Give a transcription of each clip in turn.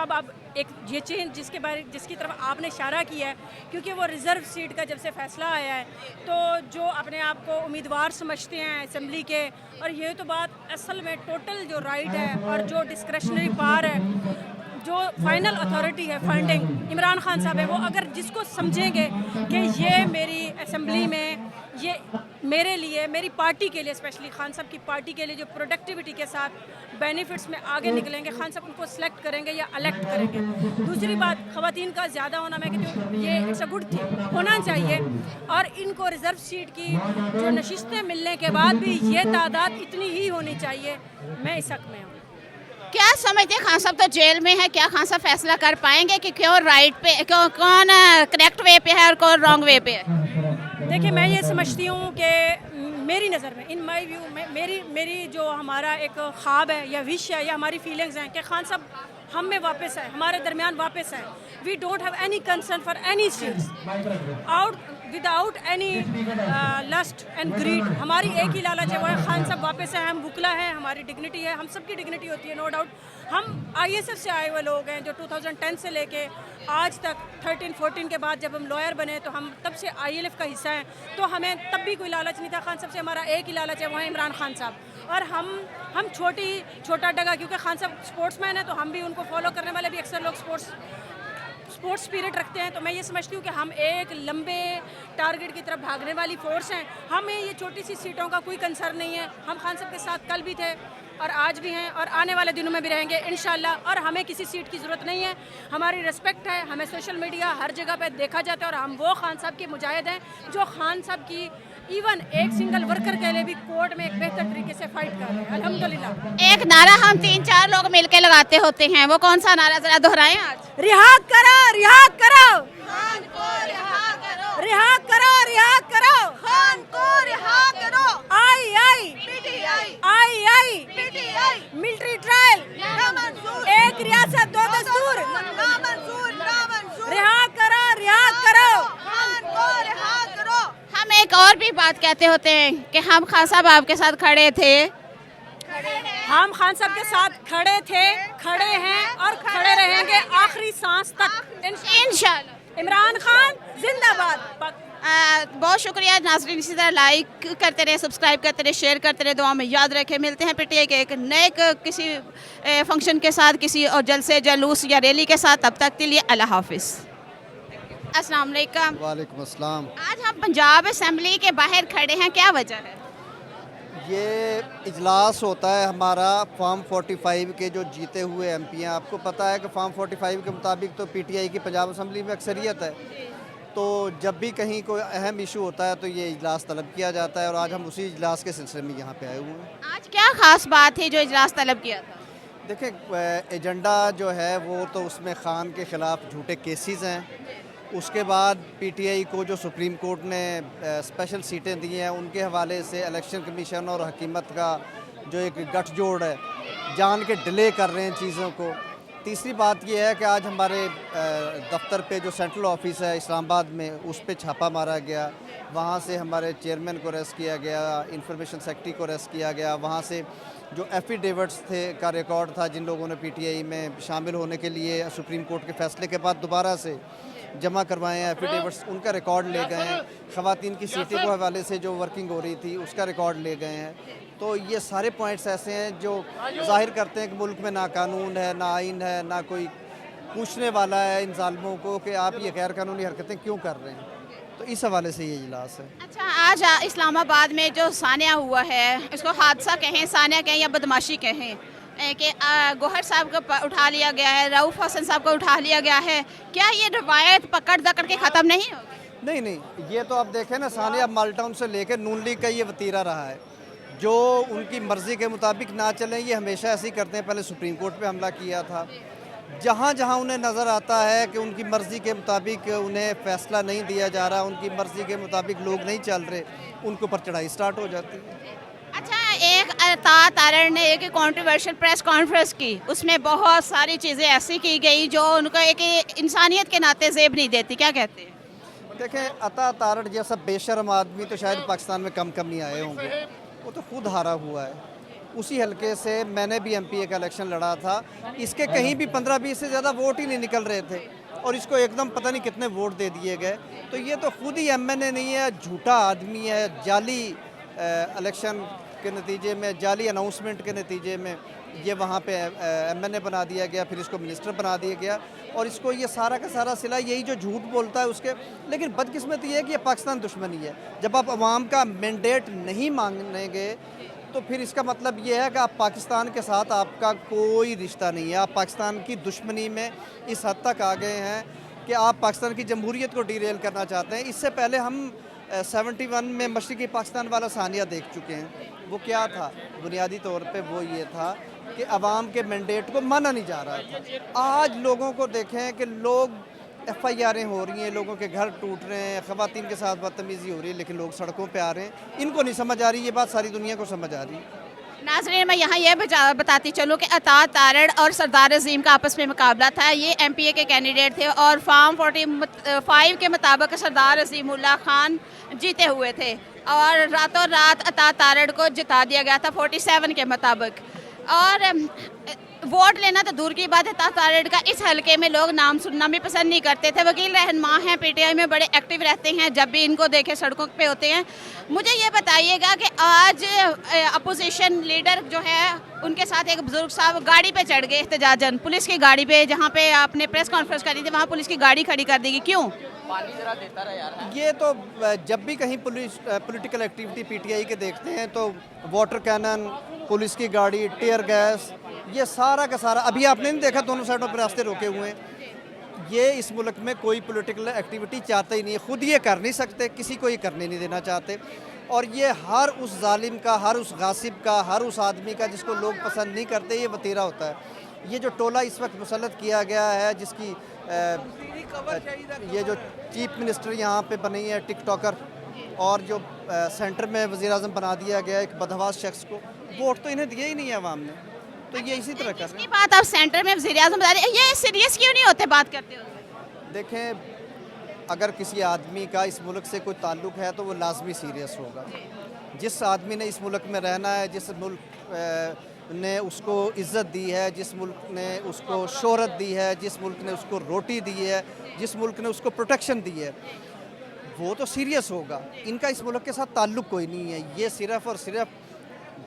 अब एक ये चेंज जिसकी तरफ आपने इशारा किया है, क्योंकि वो रिज़र्व सीट का जब से फैसला आया है तो जो अपने आप को उम्मीदवार समझते हैं असेंबली के, और ये तो बात असल में टोटल जो राइट है और जो डिस्क्रेशनरी पावर है, जो फाइनल अथॉरिटी है फंडिंग इमरान खान साहब है, वो अगर जिसको समझेंगे कि ये मेरी असेंबली में ये मेरे लिए, मेरी पार्टी के लिए, स्पेशली खान साहब की पार्टी के लिए जो प्रोडक्टिविटी के साथ बेनिफिट्स में आगे निकलेंगे, खान साहब उनको सेलेक्ट करेंगे या इलेक्ट करेंगे। दूसरी बात, ख़वातीन का ज़्यादा होना, मैं कहती हूँ ये इट्स अ गुड थिंग, होना चाहिए। और इनको रिज़र्व सीट की जो नशिस्तें मिलने के बाद भी ये तादाद इतनी ही होनी चाहिए, मैं इस हक़ में हूँ। क्या समझते हैं, खान साहब तो जेल में है, क्या खान साहब फैसला कर पाएंगे कि क्यों राइट पे, क्यों कौन करेक्ट वे पे है और कौन रॉन्ग वे पे है? देखिए, मैं ये समझती हूँ कि मेरी नज़र में, इन माई व्यू, मेरी जो हमारा एक ख्वाब है या विश है या हमारी फीलिंग्स हैं कि खान साहब हम में वापस है, हमारे दरमियान वापस है। We don't have any concern for any seats out without any lust and greed. हमारी एक ही लालच है, वो है खान साहब वापस है। हम वुकला हैं, हमारी डिग्निटी है, हम सबकी डिग्निटी होती है, नो डाउट। हम ISF से आए हुए लोग हैं जो 2010 से लेके आज तक 13-14 के बाद जब हम लॉयर बने तो हम तब से ILF का हिस्सा हैं, तो हमें तब भी कोई लालच नहीं था खान साहब से। हमारा एक ही लालच है, वो है इमरान खान साहब। और हम छोटा डगा, क्योंकि खान साहब स्पोर्ट्समैन है तो हम भी उनको फॉलो करने वाले भी अक्सर लोग स्पोर्ट्स स्पिरिट रखते हैं। तो मैं ये समझती हूँ कि हम एक लंबे टारगेट की तरफ भागने वाली फोर्स हैं। हमें ये छोटी सी सीटों का कोई कंसर्न नहीं है। हम खान साहब के साथ कल भी थे और आज भी हैं और आने वाले दिनों में भी रहेंगे इंशाल्लाह। और हमें किसी सीट की ज़रूरत नहीं है, हमारी रिस्पेक्ट है, हमें सोशल मीडिया हर जगह पे देखा जाता है और हम वो खान साहब के मुजाहिद हैं जो खान साहब की इवन एक सिंगल वर्कर के लिए भी कोर्ट में एक बेहतर तरीके से फाइट कर रहे हैं, अल्हम्दुलिल्लाह। एक नारा हम 3-4 लोग मिलके लगाते होते हैं, वो कौन सा नारा जरा दोहराएं आज? रिहा करो, रिहा करो, खान को रिहा करो, रिहा करो, रिहा करो, खान को रिहा करो। आई आई PTI, आई PTI, मिलिट्री ट्रायल, नामंजूर, एक रियासत दो दस्तूर, नामंजूर, नामंजूर, रिहा करो, रिहा करो। खान को रिहा करो। हम एक और भी बात कहते होते हैं कि हम खान साहब आपके साथ खड़े थे, हम खान साहब के साथ खड़े थे, खड़े हैं और खड़े रहेंगे आखिरी सांस तक इंशाल्लाह। इमरान खान जिंदाबाद। बहुत शुक्रिया नाज़रीन, इसी तरह लाइक करते रहे, सब्सक्राइब करते रहे, शेयर करते रहे, दुआ में याद रखें। मिलते हैं PTI के एक नए किसी फंक्शन के साथ, किसी और जलसे जलूस या रैली के साथ। तब तक के लिए अल्लाह हाफिज़। अस्सलाम वालेकुम। वालेकुम अस्सलाम। आज हम पंजाब असेंबली के बाहर खड़े हैं, क्या वजह है? ये इजलास होता है हमारा फॉर्म 45 के जो जीते हुए MP हैं। आपको पता है कि फॉर्म 45 के मुताबिक तो PTI की पंजाब असेंबली में अक्सरियत है, तो जब भी कहीं कोई अहम इशू होता है तो ये इजलास तलब किया जाता है और आज हम उसी इजलास के सिलसिले में यहाँ पे आए हुए हैं। आज क्या ख़ास बात है जो इजलास तलब किया था? देखें, एजेंडा जो है वो तो उसमें ख़ान के ख़िलाफ़ झूठे केसेस हैं। उसके बाद PTI को जो सुप्रीम कोर्ट ने स्पेशल सीटें दी हैं उनके हवाले से इलेक्शन कमीशन और हकीमत का जो एक गठजोड़ है, जान के डिले कर रहे हैं चीज़ों को। तीसरी बात यह है कि आज हमारे दफ्तर पे जो सेंट्रल ऑफिस है इस्लामाबाद में, उस पे छापा मारा गया। वहाँ से हमारे चेयरमैन को अरेस्ट किया गया, इंफॉर्मेशन सेक्रेटरी को अरेस्ट किया गया। वहाँ से जो एफिडेविट्स थे का रिकॉर्ड था जिन लोगों ने PTI में शामिल होने के लिए सुप्रीम कोर्ट के फैसले के बाद दोबारा से जमा करवाए हैं एफिडेविट्स, उनका रिकॉर्ड ले गए हैं। ख़वातीन की सीटें के हवाले से जो वर्किंग हो रही थी उसका रिकॉर्ड ले गए हैं। तो ये सारे पॉइंट्स ऐसे हैं जो जाहिर करते हैं कि मुल्क में ना कानून है, ना आइन है, ना कोई पूछने वाला है इन ज़ालिमों को कि आप ये गैर कानूनी हरकतें क्यों कर रहे हैं। तो इस हवाले से ये इजलास है। अच्छा, आज इस्लामाबाद में जो सानिया हुआ है, इसको हादसा कहें, सानिया कहें या बदमाशी कहें, कि गौहर साहब को उठा लिया गया है, रऊफ़ हसन साहब को उठा लिया गया है, क्या ये रवायत पकड़ दकड़ के ख़त्म नहीं होगी? नहीं, ये तो आप देखें ना, सानिया माल्टाउन से लेकर नून लीग का ये वतीरा रहा है। जो उनकी मर्ज़ी के मुताबिक ना चलें, ये हमेशा ऐसे ही करते हैं। पहले सुप्रीम कोर्ट पे हमला किया था। जहाँ जहाँ उन्हें नज़र आता है कि उनकी मर्ज़ी के मुताबिक उन्हें फ़ैसला नहीं दिया जा रहा, उनकी मर्ज़ी के मुताबिक लोग नहीं चल रहे, उनके ऊपर चढ़ाई स्टार्ट हो जाती है। अच्छा, एक तारण ने एक कंट्रोवर्शियल प्रेस कॉन्फ्रेंस की, उसमें बहुत सारी चीज़ें ऐसी की गई जो उनको एक इंसानियत के नाते ज़ेब नहीं देती, क्या कहते हैं? देखें, अता तारण जैसा बेशर्म आदमी तो शायद पाकिस्तान में कम नहीं आए होंगे। वो तो खुद हारा हुआ है। उसी हलके से मैंने भी एमपीए का इलेक्शन लड़ा था। इसके कहीं भी 15-20 से ज़्यादा वोट ही नहीं निकल रहे थे और इसको एकदम पता नहीं कितने वोट दे दिए गए। तो ये तो खुद ही एमएनए नहीं है, झूठा आदमी है। जाली इलेक्शन के नतीजे में, जाली अनाउंसमेंट के नतीजे में ये वहाँ पे एमएनए बना दिया गया, फिर इसको मिनिस्टर बना दिया गया और इसको ये सारा का सारा सिला यही जो झूठ बोलता है उसके। लेकिन बदकिस्मती ये है कि ये पाकिस्तान दुश्मनी है। जब आप अवाम का मैंडेट नहीं मांगेंगे तो फिर इसका मतलब ये है कि आप पाकिस्तान के साथ आपका कोई रिश्ता नहीं है। आप पाकिस्तान की दुश्मनी में इस हद तक आ गए हैं कि आप पाकिस्तान की जमहूरियत को डीरेल करना चाहते हैं। इससे पहले हम 71 में मशरक़ी पाकिस्तान वाला सानिया देख चुके हैं। वो क्या था? बुनियादी तौर पे वो ये था कि अवाम के मैंडेट को माना नहीं जा रहा था। आज लोगों को देखें कि लोग FIRें हो रही हैं, लोगों के घर टूट रहे हैं, ख़वातीन के साथ बदतमीज़ी हो रही है, लेकिन लोग सड़कों पे आ रहे हैं। इनको नहीं समझ आ रही, ये बात सारी दुनिया को समझ आ रही है। नाज़रीन, मैं यहाँ ये बताती चलूँ कि अता तारड़ और सरदार अजीम का आपस में मुकाबला था। ये MPA के कैंडिडेट थे और फॉर्म 45 के मुताबिक सरदार अजीमुल्लाह खान जीते हुए थे और रातों रात अता तारड़ को जिता दिया गया था 47 के मुताबिक। और वोट लेना तो दूर की बात है, अता तारड़ का इस हलके में लोग नाम सुनना भी पसंद नहीं करते थे। वकील रहनुमा हैं, PTI में बड़े एक्टिव रहते हैं, जब भी इनको देखे सड़कों पे होते हैं। मुझे ये बताइएगा कि आज अपोजिशन लीडर जो है उनके साथ एक बुजुर्ग साहब गाड़ी पे चढ़ गए एहतजाजन, पुलिस की गाड़ी पे, जहाँ पे आपने प्रेस कॉन्फ्रेंस करी थी वहाँ पुलिस की गाड़ी खड़ी कर देगी, क्यों? पानी जरा देता रहे यार। ये तो जब भी कहीं पॉलिटिकल एक्टिविटी PTI के देखते हैं तो वाटर कैनन, पुलिस की गाड़ी, टीयर गैस, ये सारा का सारा। अभी आपने नहीं देखा दोनों साइडों पर रास्ते रोके हुए हैं। ये इस मुल्क में कोई पॉलिटिकल एक्टिविटी चाहते ही नहीं है, खुद ये कर नहीं सकते, किसी को ये करने नहीं देना चाहते। और ये हर उस जालिम का, हर उस गासिब का, हर उस आदमी का जिसको लोग पसंद नहीं करते, ये वतीरा होता है। ये जो टोला इस वक्त मुसल्लत किया गया है, जिसकी ये जो चीफ मिनिस्टर यहाँ पे बनी है टिकटॉकर, और जो सेंटर में वज़ीर-ए-आज़म बना दिया गया एक बदहवास शख्स को, वोट तो इन्हें दिए ही नहीं है अवाम ने। तो ये इसी तरह कर रहे हैं। बात आप सेंटर में वज़ीर-ए-आज़म बता रहे हैं, ये सीरियस क्यों नहीं होते बात करते हो? देखें, अगर किसी आदमी का इस मुल्क से कोई ताल्लुक़ है तो वो लाजमी सीरियस होगा। जिस आदमी ने इस मुल्क में रहना है, जिस मुल्क ने उसको इज़्ज़त दी है, जिस मुल्क ने उसको शोहरत दी है, जिस मुल्क ने उसको रोटी दी है, जिस मुल्क ने उसको प्रोटेक्शन दी है, वो तो सीरियस होगा। इनका इस मुल्क के साथ ताल्लुक़ कोई नहीं है। ये सिर्फ़ और सिर्फ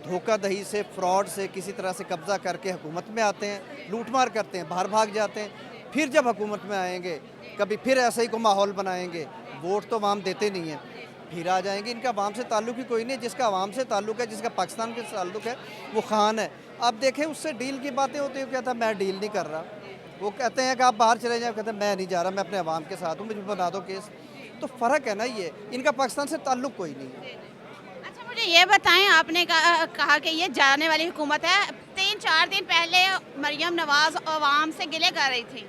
धोखाधड़ी से, फ्रॉड से, किसी तरह से कब्ज़ा करके हुकूमत में आते हैं, लूटमार करते हैं, बाहर भाग जाते हैं। फिर जब हुकूमत में आएंगे, कभी फिर ऐसे ही को माहौल बनाएंगे, वोट तो आवाम देते नहीं हैं, फिर आ जाएंगे। इनका आवाम से ताल्लुक़ ही कोई नहीं। जिसका आवाम से ताल्लुक़ है, जिसका पाकिस्तान के ताल्लुक़ है, वो खान है। अब देखें, उससे डील की बातें होती हैं, कहता है मैं डील नहीं कर रहा। वो कहते हैं कि आप बाहर चले जाएं, कहते हैं मैं नहीं जा रहा, मैं अपने आवाम के साथ हूँ, मुझे बना दो केस। तो फ़र्क है ना, ये इनका पाकिस्तान से ताल्लुक़ कोई नहीं है। अच्छा, मुझे ये बताएं, आपने कहा कि ये जाने वाली हुकूमत है। 3-4 दिन पहले मरियम नवाज़ अवाम से गिले कर रही थी,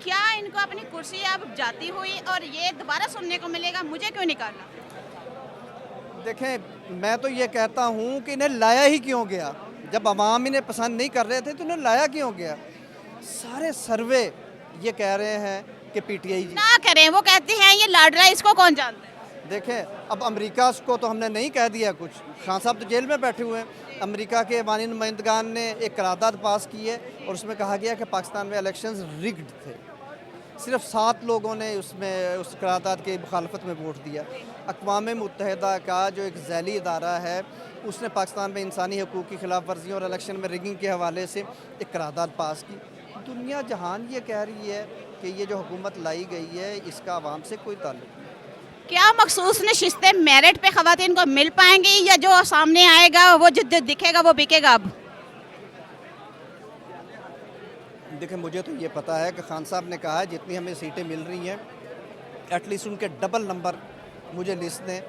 क्या इनको अपनी कुर्सी अब जाती हुई और ये दोबारा सुनने को मिलेगा, मुझे क्यों नहीं करना? देखें, मैं तो ये कहता हूँ कि इन्हें लाया ही क्यों गया? जब अवाम इन्हें पसंद नहीं कर रहे थे तो इन्हें लाया क्यों गया? सारे सर्वे ये कह रहे हैं कि PTI ना करें, वो कहते हैं ये लाडला, इसको कौन जानता है? देखें, अब अमेरिका को तो हमने नहीं कह दिया कुछ। खान साहब तो जेल में बैठे हुए हैं। अमेरिका के वानी नुमाइंदगान ने एक करारदाद पास की है और उसमें कहा गया कि पाकिस्तान में इलेक्शंस रिग्ड थे। सिर्फ 7 लोगों ने उसमें उस करारदाद की मुखालफत में वोट दिया। अक़वाम मुत्तहिदा का जो एक ज़ैली इदारा है, उसने पाकिस्तान में इंसानी हकूक़ की खिलाफ वर्जी और इलेक्शन में रिगिंग के हवाले से एक करारदाद पास की। दुनिया जहान ये कह रही है कि ये जो हुकूमत लाई गई है, इसका आवाम से कोई ताल्लुक़ नहीं। क्या मखसूस नशिस्तें मेरिट पे ख़वातीन को मिल पाएंगी या जो सामने आएगा वो जो दिखेगा वो बिकेगा? अब देखिए, मुझे तो ये पता है कि खान साहब ने कहा है जितनी हमें सीटें मिल रही हैं, एटलीस्ट उनके डबल नंबर मुझे लिस्ट दें,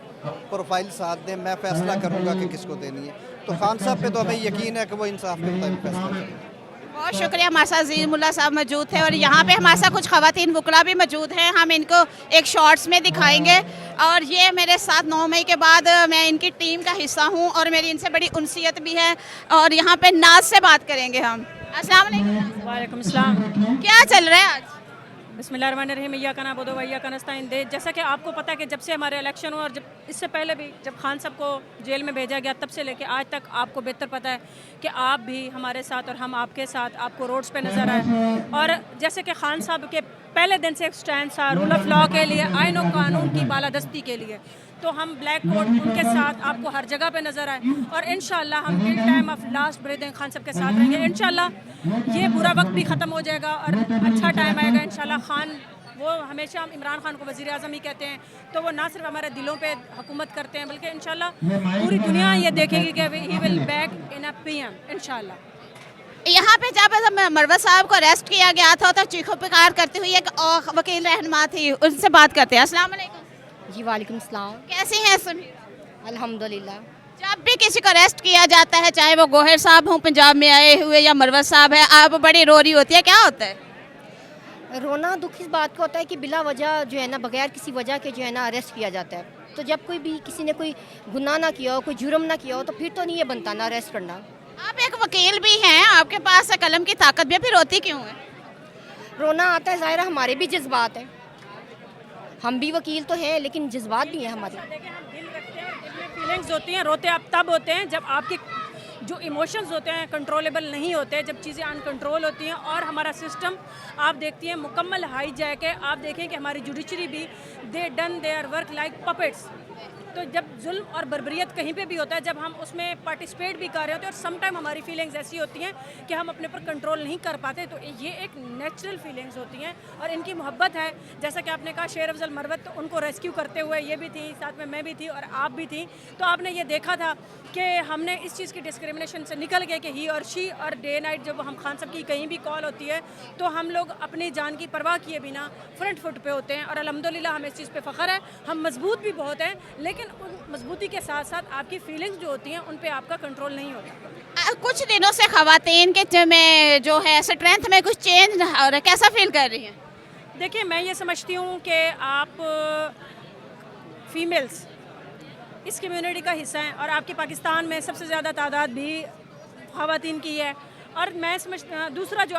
प्रोफाइल साथ दें, मैं फ़ैसला करूँगा कि किसको देनी है। तो खान साहब पे तो हमें यकीन है कि वो इंसाफ के मुताबिक फैसला करेंगे। बहुत शुक्रिया। हमारे साथ अज़ीमुल्लाह साहब मौजूद थे और यहाँ पे हमारे साथ कुछ ख़वातीन वुकला भी मौजूद हैं, हम इनको एक शॉर्ट्स में दिखाएंगे। और ये मेरे साथ 9 मई के बाद मैं इनकी टीम का हिस्सा हूँ और मेरी इनसे बड़ी उनसियत भी है। और यहाँ पे नाज से बात करेंगे हम। अस्सलाम वालेकुम। वालेकुम सलाम। क्या चल रहा है आज? बिस्मिल्लाहिर्रहमानिर्रहीम या कना बोदो वैया कनस्ताइन दे। जैसा कि आपको पता है कि जब से हमारे इलेक्शन हुआ और जब इससे पहले भी जब खान साहब को जेल में भेजा गया तब से लेके आज तक आपको बेहतर पता है कि आप भी हमारे साथ और हम आपके साथ आपको रोड्स पे नज़र आए। और जैसे कि खान साहब के पहले दिन से एक स्टैंड था रूल ऑफ लॉ के लिए, आइन और कानून की बालादस्ती के लिए, तो हम ब्लैक कोट उनके साथ आपको हर जगह पे नज़र आए। और इंशाल्लाह हम in time of last breathing Khan साहब के साथ रहेंगे। इंशाल्लाह ये बुरा वक्त भी ख़त्म हो जाएगा और अच्छा टाइम आएगा इंशाल्लाह। खान वो हमेशा हम इमरान खान को वज़ीर आज़म ही कहते हैं, तो वो ना सिर्फ हमारे दिलों पे हुकूमत करते हैं बल्कि इंशाल्लाह पूरी दुनिया ये देखेगी कि he will back in a PM इंशाल्लाह। यहाँ पे जब मरवत साहब को अरेस्ट किया गया था तो चीखों पुकार करती हुई एक वकील रहनुमा थी, उनसे बात करते हैं। अस्सलाम वालेकुम। जी वालेकुम सलाम। कैसी हैं सुन? अल्हम्दुलिल्लाह। जब भी किसी को अरेस्ट किया जाता है, चाहे वो गोहर साहब हों पंजाब में आए हुए या मरवत साहब है, आप बड़ी रो रही होती है, क्या होता है? रोना दुख इस बात का होता है कि बिला वजह जो है ना, बगैर किसी वजह के जो है ना अरेस्ट किया जाता है। तो जब कोई भी किसी ने कोई गुनाह ना किया हो, कोई जुर्म ना किया हो, तो फिर तो नहीं ये बनता ना अरेस्ट करना। आप एक वकील भी हैं, आपके पास कलम की ताकत भी है, फिर रोती क्यों है? रोना आता है, ज़ाहिर है हमारे भी जज्बात हैं, हम भी वकील तो हैं लेकिन जज्बात भी हैं हमारे। देखें हम दिल रखते हैं और दिल में फीलिंग्स होती हैं। रोते आप तब होते हैं जब आपके जो इमोशंस होते हैं कंट्रोलेबल नहीं होते, जब चीज़ें अनकंट्रोल होती हैं। और हमारा सिस्टम आप देखती हैं मुकम्मल हाईजैक है। आप देखें कि हमारी जुडिशरी भी दे done their work like puppets. तो जब जुल्म और बर्बरियत कहीं पे भी होता है, जब हम उसमें पार्टिसिपेट भी कर रहे होते हैं और सम टाइम हमारी फीलिंग्स ऐसी होती हैं कि हम अपने पर कंट्रोल नहीं कर पाते, तो ये एक नेचुरल फीलिंग्स होती हैं और इनकी मोहब्बत है। जैसा कि आपने कहा शेर अफजल मरवत, तो उनको रेस्क्यू करते हुए ये भी थी, साथ में मैं भी थी और आप भी थी। तो आपने ये देखा था कि हमने इस चीज़ की डिस्क्रिमिनेशन से निकल गए कि ही और शी, और डे नाइट जब हम खान साहब की कहीं भी कॉल होती है तो हम लोग अपनी जान की परवाह किए बिना फ्रंट फुट पे होते हैं। और अल्हम्दुलिल्लाह हमें इस चीज़ पे फ़ख्र है। हम मजबूत भी बहुत हैं, लेकिन उन मजबूती के साथ साथ आपकी फीलिंग्स जो होती हैं उन पे आपका कंट्रोल नहीं होता। कुछ दिनों से खवातीन के में जो है स्ट्रेंथ में कुछ चेंज हो रहा है, कैसा फील कर रही हैं? देखिए मैं ये समझती हूँ कि आप फीमेल्स इस कम्युनिटी का हिस्सा हैं और आपके पाकिस्तान में सबसे ज़्यादा तादाद भी ख़वातीन की है। और मैं समझ दूसरा जो